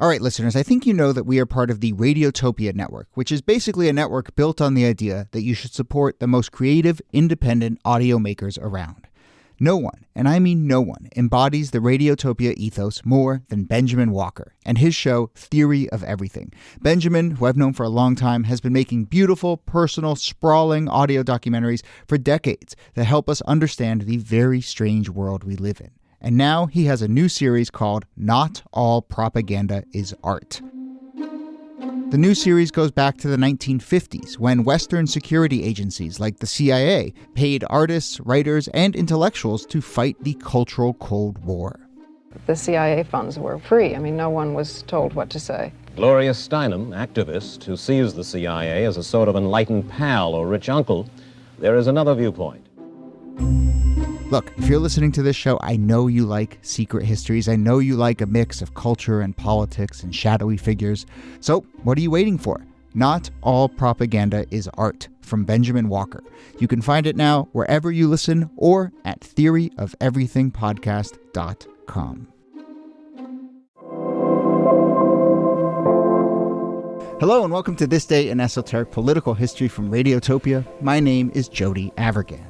All right, listeners, I think you know that we are part of the Radiotopia network, which is basically a network built on the idea that you should support the most creative, independent audio makers around. No one, and I mean no one, embodies the Radiotopia ethos more than Benjamin Walker and his show Theory of Everything. Benjamin, who I've known for a long time, has been making beautiful, personal, sprawling audio documentaries for decades that help us understand the very strange world we live in. And now he has a new series called Not All Propaganda is Art. The new series goes back to the 1950s, when Western security agencies like the CIA paid artists, writers, and intellectuals to fight the cultural Cold War. The CIA funds were free. I mean, no one was told what to say. Gloria Steinem, activist who sees the CIA as a sort of enlightened pal or rich uncle, there is another viewpoint. Look, if you're listening to this show, I know you like secret histories. I know you like a mix of culture and politics and shadowy figures. So what are you waiting for? Not All Propaganda is Art from Benjamin Walker. You can find it now wherever you listen or at theoryofeverythingpodcast.com. Hello and welcome to This Day in Esoteric Political History from Radiotopia. My name is Jody Avirgan.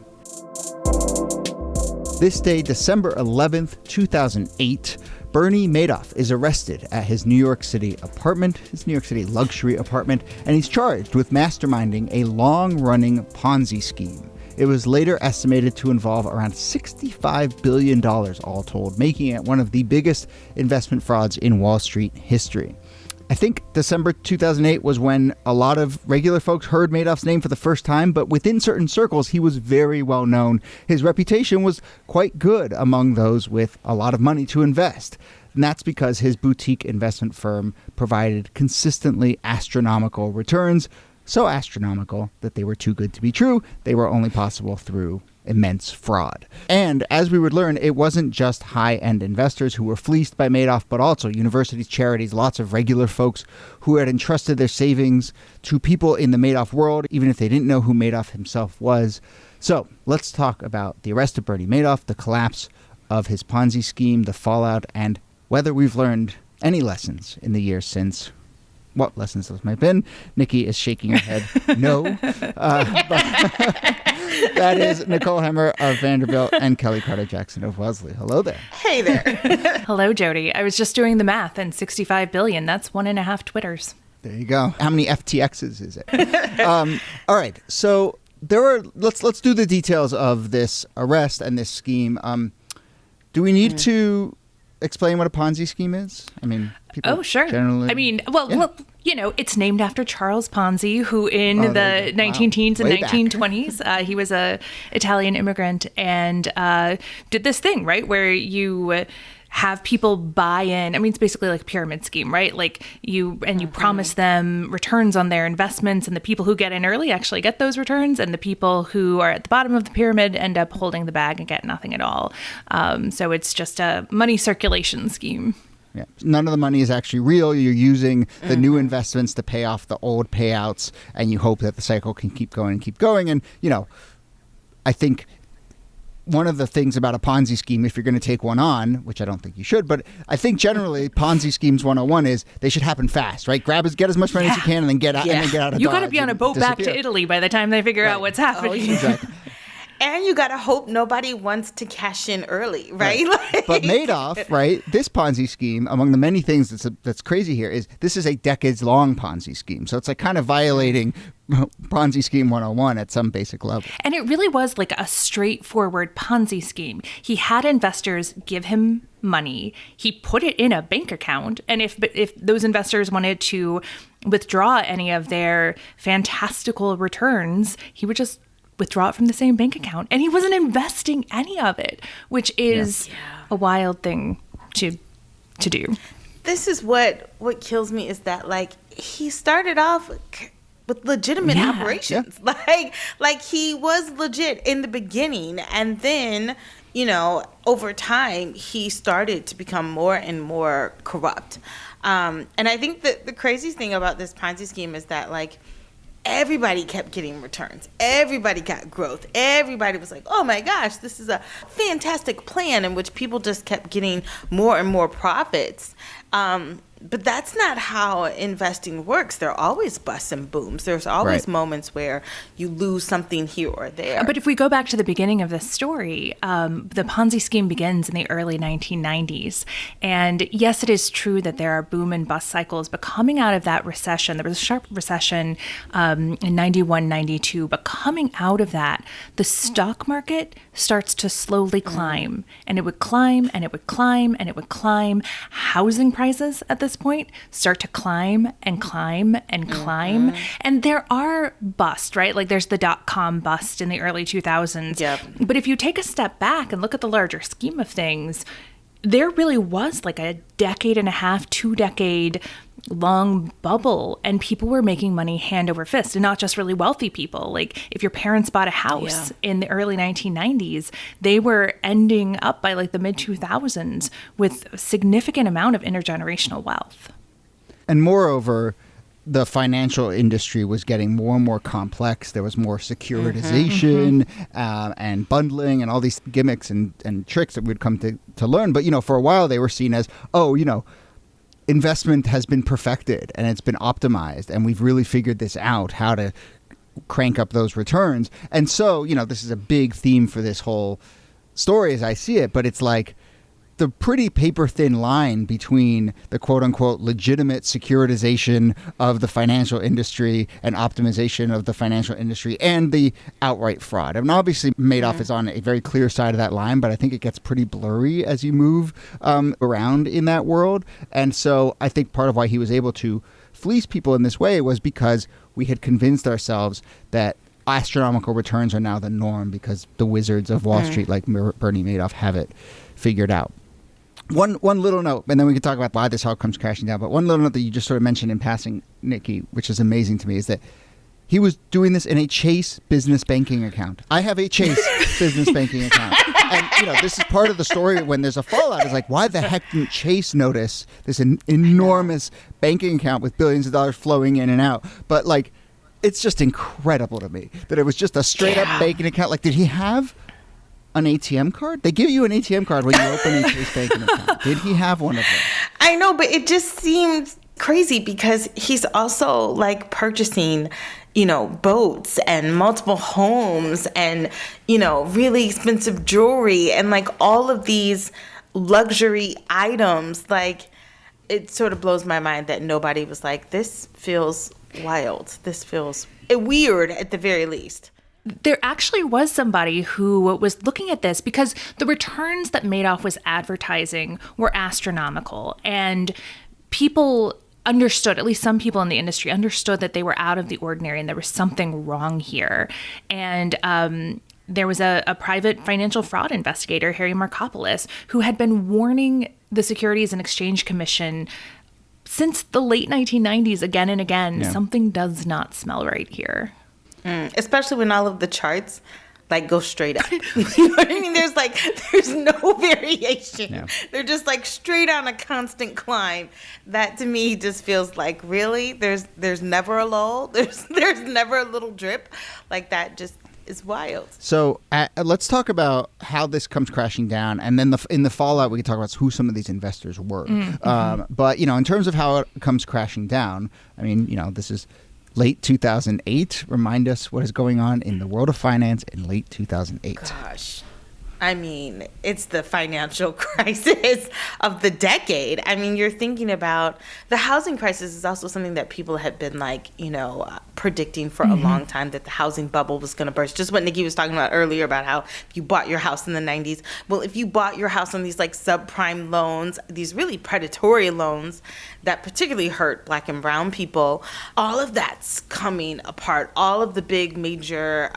This day, December 11th, 2008, Bernie Madoff is arrested at his New York City apartment, his New York City luxury apartment, and he's charged with masterminding a long-running Ponzi scheme. It was later estimated to involve around $65 billion all told, making it one of the biggest investment frauds in Wall Street history. I think December 2008 was when a lot of regular folks heard Madoff's name for the first time, but within certain circles, he was very well known. His reputation was quite good among those with a lot of money to invest. And that's because his boutique investment firm provided consistently astronomical returns, so astronomical that they were too good to be true. They were only possible through immense fraud. And as we would learn, it wasn't just high-end investors who were fleeced by Madoff, but also universities, charities, lots of regular folks who had entrusted their savings to people in the Madoff world, even if they didn't know who Madoff himself was. So let's talk about the arrest of Bernie Madoff, the collapse of his Ponzi scheme, the fallout, and whether we've learned any lessons in the years since. What lessons those might have been. Niki is shaking her head no. That is Nicole Hemmer of Vanderbilt and Kellie Carter-Jackson of Wellesley. Hello there. Hey there. Hello, Jody. I was just doing the math, and 65 billion, that's 1.5 Twitters. There you go. How many FTXs is it? All right. So let's do the details of this arrest and this scheme. Do we need to explain what a Ponzi scheme is? I mean, people sure. Generally. I mean, well, you know, it's named after Charles Ponzi, who in the 19-teens and 1920s, he was a Italian immigrant and did this thing, right, where you have people buy in. I mean, it's basically like a pyramid scheme, right? Like you promise them returns on their investments, and the people who get in early actually get those returns, and the people who are at the bottom of the pyramid end up holding the bag and get nothing at all. So it's just a money circulation scheme. Yeah. None of the money is actually real. You're using the new investments to pay off the old payouts, and you hope that the cycle can keep going and keep going. And, you know, I think one of the things about a Ponzi scheme, if you're going to take one on, which I don't think you should, but I think generally Ponzi schemes 101 is they should happen fast, right? Get as much money as you can and then get out, and then get out of You Dodge. got to be on a boat back to Italy by the time they figure out what's happening. Exactly. And you got to hope nobody wants to cash in early, right? Like, but Madoff, right, this Ponzi scheme, among the many things that's crazy here, is this is a decades-long Ponzi scheme. So it's like kind of violating Ponzi scheme 101 at some basic level. And it really was like a straightforward Ponzi scheme. He had investors give him money. He put it in a bank account. And if those investors wanted to withdraw any of their fantastical returns, he would just withdraw it from the same bank account, and he wasn't investing any of it, which is a wild thing to do. This is what kills me is that, like, he started off with legitimate operations. Like he was legit in the beginning, and then, you know, over time he started to become more and more corrupt. And I think that the crazy thing about this Ponzi scheme is that, like, everybody kept getting returns. Everybody got growth. Everybody was like, oh my gosh, this is a fantastic plan, in which people just kept getting more and more profits. But that's not how investing works. There are always busts and booms. There's always moments where you lose something here or there. But if we go back to the beginning of the story, the Ponzi scheme begins in the early 1990s. And yes, it is true that there are boom and bust cycles, but coming out of that recession, there was a sharp recession in 91, 92, but coming out of that, the stock market starts to slowly climb, and it would climb, and it would climb, and it would climb. Housing prices at this point start to climb and climb and climb. And there are busts, right? Like there's the dot-com bust in the early 2000s. Yep. But if you take a step back and look at the larger scheme of things, there really was like a decade and a half, 2-decade long bubble, and people were making money hand over fist, and not just really wealthy people. Like if your parents bought a house in the early 1990s, they were ending up by like the mid 2000s with a significant amount of intergenerational wealth. And moreover, the financial industry was getting more and more complex. There was more securitization and bundling and all these gimmicks and tricks that we'd come to learn. But, for a while they were seen as, investment has been perfected and it's been optimized, and we've really figured this out, how to crank up those returns. And so, this is a big theme for this whole story as I see it, but it's like the pretty paper-thin line between the quote-unquote legitimate securitization of the financial industry and optimization of the financial industry and the outright fraud. I mean, obviously, Madoff is on a very clear side of that line, but I think it gets pretty blurry as you move around in that world. And so I think part of why he was able to fleece people in this way was because we had convinced ourselves that astronomical returns are now the norm because the wizards of Wall Street like Bernie Madoff have it figured out. One little note, and then we can talk about why this all comes crashing down, but one little note that you just sort of mentioned in passing, Niki, which is amazing to me, is that he was doing this in a Chase business banking account. I have a Chase business banking account. And, this is part of the story when there's a fallout. It's like, why the heck didn't Chase notice this enormous banking account with billions of dollars flowing in and out? But, it's just incredible to me that it was just a straight-up banking account. Like, did he have an ATM card? They give you an ATM card when you open a Chase banking account. Did he have one of them? I know, but it just seems crazy because he's also purchasing, boats and multiple homes and, really expensive jewelry and all of these luxury items. It sort of blows my mind that nobody was like, this feels wild. This feels weird at the very least. There actually was somebody who was looking at this because the returns that Madoff was advertising were astronomical, and people understood, at least some people in the industry understood, that they were out of the ordinary and there was something wrong here. And there was a private financial fraud investigator, Harry Markopoulos, who had been warning the Securities and Exchange Commission since the late 1990s again and again, something does not smell right here. Especially when all of the charts go straight up. You know what I mean? There's no variation. Yeah. They're just straight on a constant climb. That to me just feels like, really? There's never a lull. There's never a little drip. That just is wild. So let's talk about how this comes crashing down, and then in the fallout we can talk about who some of these investors were. But in terms of how it comes crashing down, I mean, this is late 2008. Remind us what is going on in the world of finance in late 2008. Gosh. I mean, it's the financial crisis of the decade. I mean, you're thinking about the housing crisis is also something that people had been predicting for a long time, that the housing bubble was going to burst. Just what Niki was talking about earlier about how if you bought your house in the 90s, well, if you bought your house on these subprime loans, these really predatory loans that particularly hurt Black and brown people, all of that's coming apart. All of the big major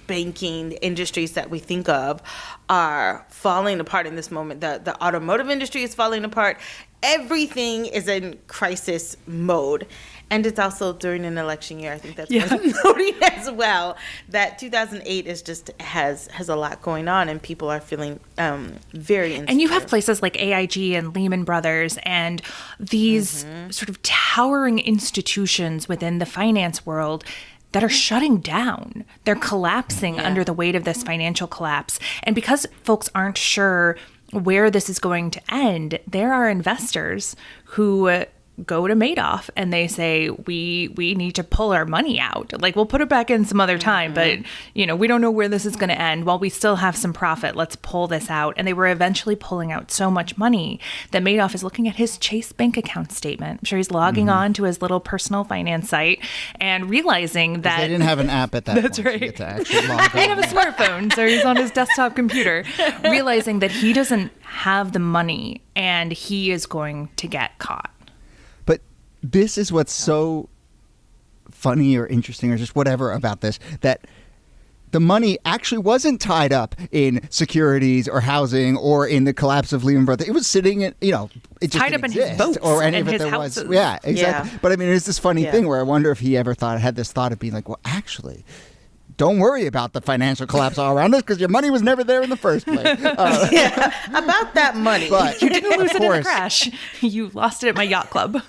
banking industries that we think of are falling apart in this moment. The automotive industry is falling apart. Everything is in crisis mode. And it's also during an election year. I think that's worth noting as well, that 2008 is just has a lot going on, and people are feeling very insecure. And you have places like AIG and Lehman Brothers and these sort of towering institutions within the finance world that are shutting down. They're collapsing under the weight of this financial collapse. And because folks aren't sure where this is going to end, there are investors who go to Madoff and they say, we need to pull our money out. Like, we'll put it back in some other time, but, you know, we don't know where this is going to end. While we still have some profit, let's pull this out. And they were eventually pulling out so much money that Madoff is looking at his Chase bank account statement. I'm sure he's logging on to his little personal finance site and realizing that... They didn't have an app at that That's point. right. So you get to actually log on. They have a smartphone, so he's on his desktop computer, realizing that he doesn't have the money and he is going to get caught. But this is what's so funny or interesting or just whatever about this, that the money actually wasn't tied up in securities or housing or in the collapse of Lehman Brothers. It was sitting in, you know, it just tied didn't up in his exist, boats or any and of it his there houses. was. Yeah, exactly. Yeah. But I mean, it's this funny thing where I wonder if he ever had this thought of being like, well, actually, don't worry about the financial collapse all around us because your money was never there in the first place. About that money. But You didn't lose of it in the course, crash. You lost it at my yacht club.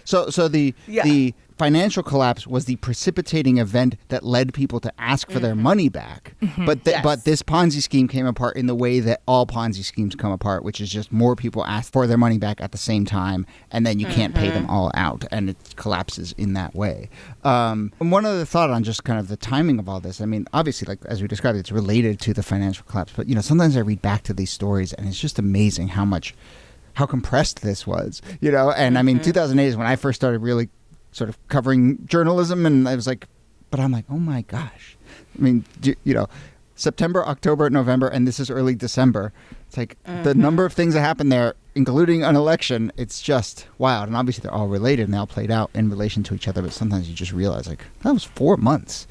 So the financial collapse was the precipitating event that led people to ask for their money back. But this Ponzi scheme came apart in the way that all Ponzi schemes come apart, which is just more people ask for their money back at the same time, and then you can't pay them all out, and it collapses in that way. And one other thought on just kind of the timing of all this. I mean, obviously, like as we described, it's related to the financial collapse. But you know, sometimes I read back to these stories, and it's just amazing how compressed this was. You know, and I mean, 2008 is when I first started really sort of covering journalism, and I was like, but I'm like, oh my gosh. I mean, you know, September, October, November, and this is early December. It's like the number of things that happened there, including an election, it's just wild. And obviously they're all related and they all played out in relation to each other, but sometimes you just realize, like, that was 4 months.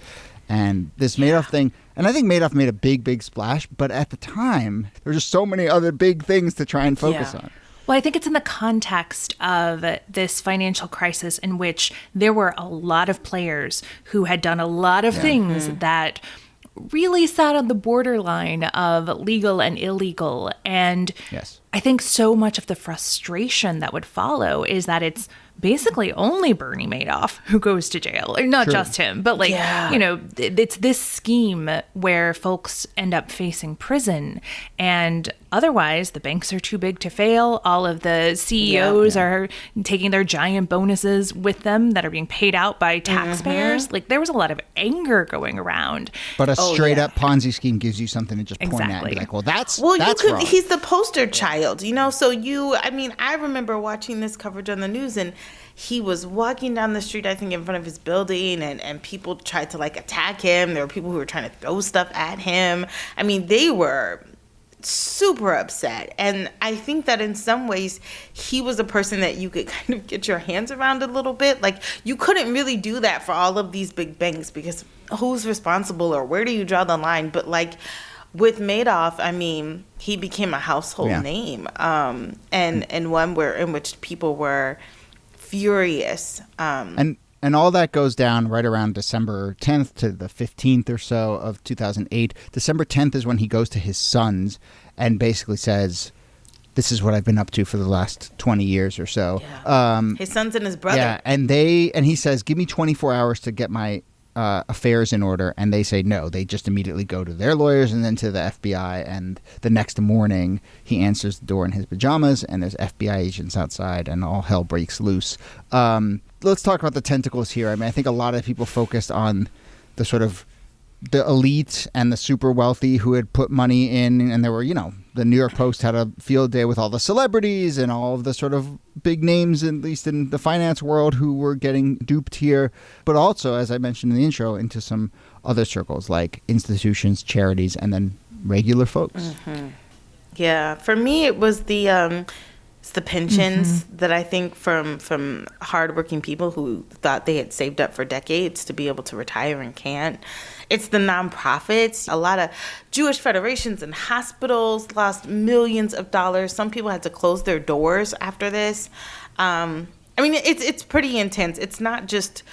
And this Madoff thing, and I think Madoff made a big splash, but at the time, there were just so many other big things to try and focus on. Well, I think it's in the context of this financial crisis in which there were a lot of players who had done a lot of things that really sat on the borderline of legal and illegal. And I think so much of the frustration that would follow is that it's basically only Bernie Madoff who goes to jail. Or not just him, but like, you know, it's this scheme where folks end up facing prison, and otherwise the banks are too big to fail. All of the CEOs are taking their giant bonuses with them that are being paid out by taxpayers. Like, there was a lot of anger going around. But a straight up Ponzi scheme gives you something to just point at and be like, well, that's wrong. He's the poster child, you know? So I remember watching this coverage on the news, and he was walking down the street, I think, in front of his building, and people tried to, like, attack him. There were people who were trying to throw stuff at him. I mean, they were super upset. And I think that in some ways, he was a person that you could kind of get your hands around a little bit. Like, you couldn't really do that for all of these big banks because who's responsible or where do you draw the line? But, like, with Madoff, I mean, he became a household name, and one in which people were furious. And all that goes down right around December 10th to the 15th or so of 2008. December 10th is when he goes to his sons and basically says, this is what I've been up to for the last 20 years or so. His sons and his brother. Yeah, and he says, give me 24 hours to get my affairs in order, and they say no. They just immediately go to their lawyers and then to the FBI, and the next morning he answers the door in his pajamas and there's FBI agents outside and all hell breaks loose. Let's talk about the tentacles here. I mean, I think a lot of people focused on the sort of the elite and the super wealthy who had put money in, and there were, you know, the New York Post had a field day with all the celebrities and all of the sort of big names, at least in the finance world, who were getting duped here. But also, as I mentioned in the intro, into some other circles like institutions, charities, and then regular folks. Yeah, for me, it was it's the pensions that I think from hardworking people who thought they had saved up for decades to be able to retire and can't. It's the nonprofits. A lot of Jewish federations and hospitals lost millions of dollars. Some people had to close their doors after this. I mean, it's pretty intense. It's not just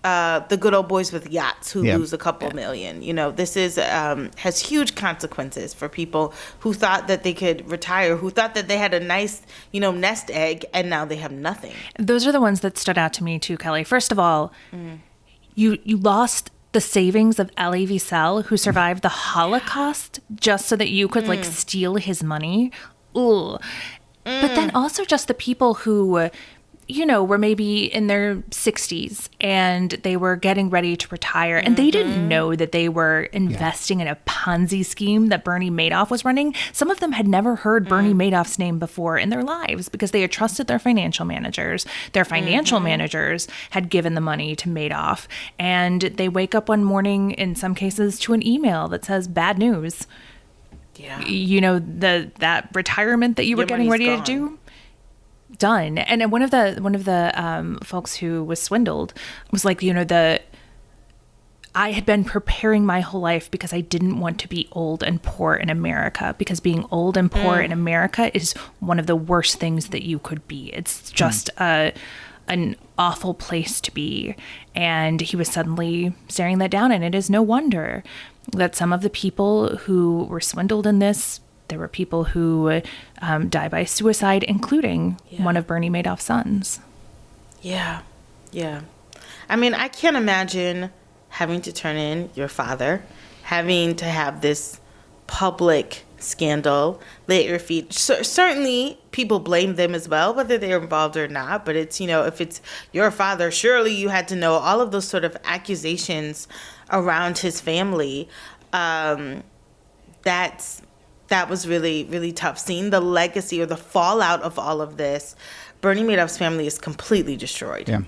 the good old boys with yachts who lose a couple million. You know, this is has huge consequences for people who thought that they could retire, who thought that they had a nice, you know, nest egg, and now they have nothing. Those are the ones that stood out to me too, Kellie. First of all, you lost the savings of Elie Wiesel, who survived the Holocaust just so that you could like steal his money. Ugh. But then also just the people who were maybe in their 60s and they were getting ready to retire, and they didn't know that they were investing in a Ponzi scheme that Bernie Madoff was running. Some of them had never heard Bernie Madoff's name before in their lives because they had trusted their financial managers. Their financial managers had given the money to Madoff, and they wake up one morning, in some cases, to an email that says, bad news. Yeah. That retirement that you were getting ready to do, done. And one of the folks who was swindled was like, I had been preparing my whole life because I didn't want to be old and poor in America, because being old and poor in America is one of the worst things that you could be. It's just an awful place to be. And he was suddenly staring that down. And it is no wonder that some of the people who were swindled in this, there were people who died by suicide, including one of Bernie Madoff's sons. Yeah. I mean, I can't imagine having to turn in your father, having to have this public scandal lay at your feet. Certainly, people blame them as well, whether they're involved or not. But it's, if it's your father, surely you had to know all of those sort of accusations around his family. That was really, really tough. Seeing the legacy or the fallout of all of this, Bernie Madoff's family is completely destroyed. Yeah.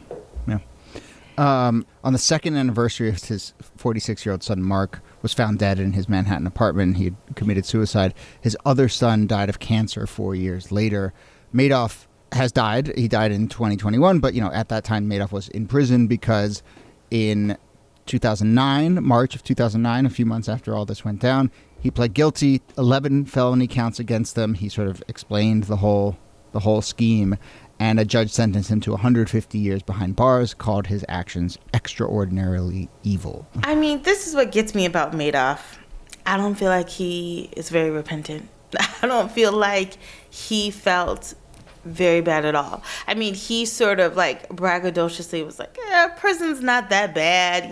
On the second anniversary of his 46-year-old son, Mark, was found dead in his Manhattan apartment. He had committed suicide. His other son died of cancer 4 years later. Madoff has died. He died in 2021, but, at that time, Madoff was in prison because in 2009, March of 2009, a few months after all this went down, he pled guilty, 11 felony counts against him. He sort of explained the whole scheme, and a judge sentenced him to 150 years behind bars, called his actions extraordinarily evil. I mean, this is what gets me about Madoff. I don't feel like he is very repentant. I don't feel like he felt very bad at all. I mean, he sort of like braggadociously was like, prison's not that bad.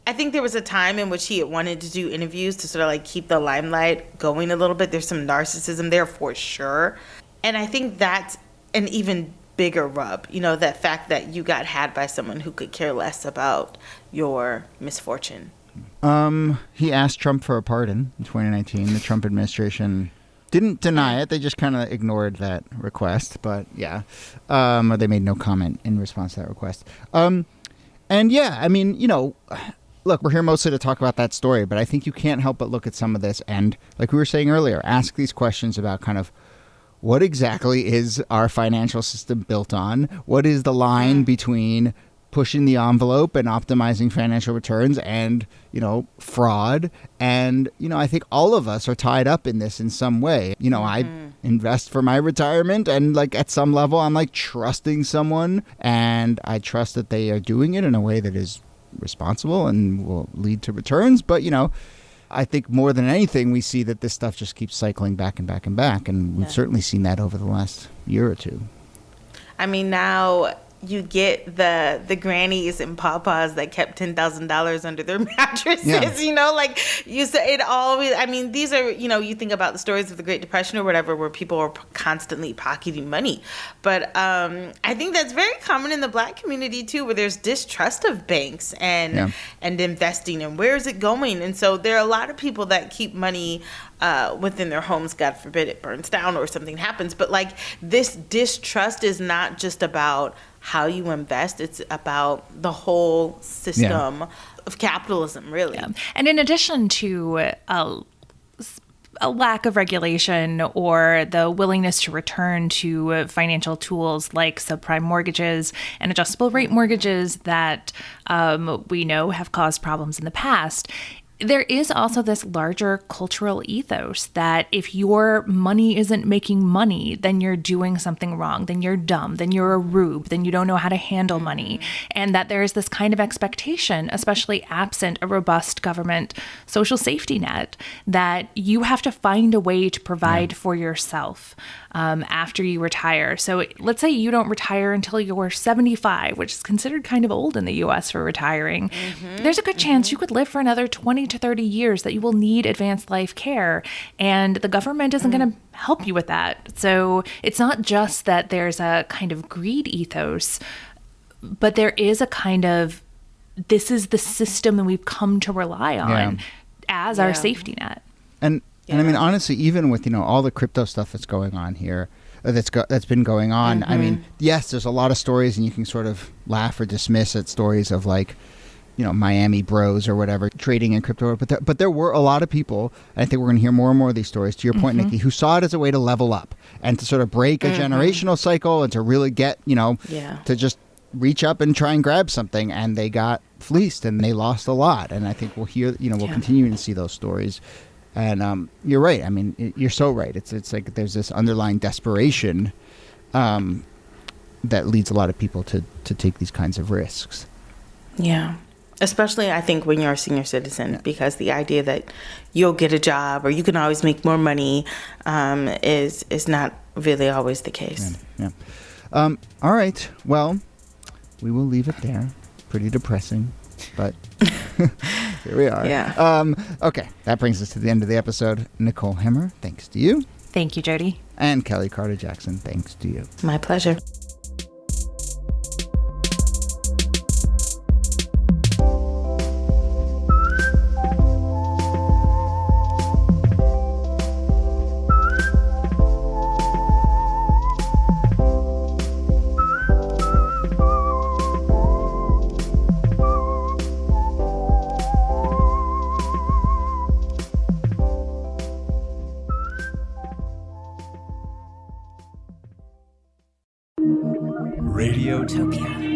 I think there was a time in which he had wanted to do interviews to sort of like keep the limelight going a little bit. There's some narcissism there for sure. And I think that's an even bigger rub, that fact that you got had by someone who could care less about your misfortune. He asked Trump for a pardon in 2019. The Trump administration didn't deny it. They just kind of ignored that request. But yeah, they made no comment in response to that request. And yeah, I mean, look, we're here mostly to talk about that story, but I think you can't help but look at some of this and, like we were saying earlier, ask these questions about kind of what exactly is our financial system built on? What is the line between pushing the envelope and optimizing financial returns and, fraud? And, I think all of us are tied up in this in some way. I invest for my retirement, and like at some level I'm like trusting someone, and I trust that they are doing it in a way that is responsible and will lead to returns. But, I think more than anything, we see that this stuff just keeps cycling back and back and back. And we've certainly seen that over the last year or two. I mean, now you get the grannies and papas that kept $10,000 under their mattresses, you say it always, I mean, these are, you think about the stories of the Great Depression or whatever, where people are constantly pocketing money. But I think that's very common in the Black community too, where there's distrust of banks and investing and where is it going? And so there are a lot of people that keep money within their homes. God forbid it burns down or something happens. But like, this distrust is not just about how you invest. It's about the whole system of capitalism, really. Yeah. And in addition to a lack of regulation or the willingness to return to financial tools like subprime mortgages and adjustable rate mortgages that we know have caused problems in the past, there is also this larger cultural ethos that if your money isn't making money, then you're doing something wrong, then you're dumb, then you're a rube, then you don't know how to handle money. And that there is this kind of expectation, especially absent a robust government social safety net, that you have to find a way to provide for yourself after you retire. So let's say you don't retire until you're 75, which is considered kind of old in the U.S. for retiring. There's a good chance you could live for another 20 to 30 years that you will need advanced life care, and the government isn't going to help you with that. So it's not just that there's a kind of greed ethos, but there is a kind of, this is the system that we've come to rely on as our safety net. And I mean, honestly, even with, all the crypto stuff that's going on here, that's been going on. I mean, yes, there's a lot of stories, and you can sort of laugh or dismiss at stories of like, Miami bros or whatever trading in crypto. But there were a lot of people, and I think we're going to hear more and more of these stories, to your point, Niki, who saw it as a way to level up and to sort of break a generational cycle and to really get, to just reach up and try and grab something, and they got fleeced and they lost a lot. And I think we'll hear, we'll continue to see those stories. And you're right. I mean, you're so right. It's like there's this underlying desperation that leads a lot of people to take these kinds of risks. Yeah. Especially, I think, when you're a senior citizen, because the idea that you'll get a job or you can always make more money is not really always the case. Yeah. All right. Well, we will leave it there. Pretty depressing, but here we are. Yeah. Okay. That brings us to the end of the episode. Nicole Hemmer, thanks to you. Thank you, Jody. And Kellie Carter-Jackson, thanks to you. My pleasure. Radiotopia.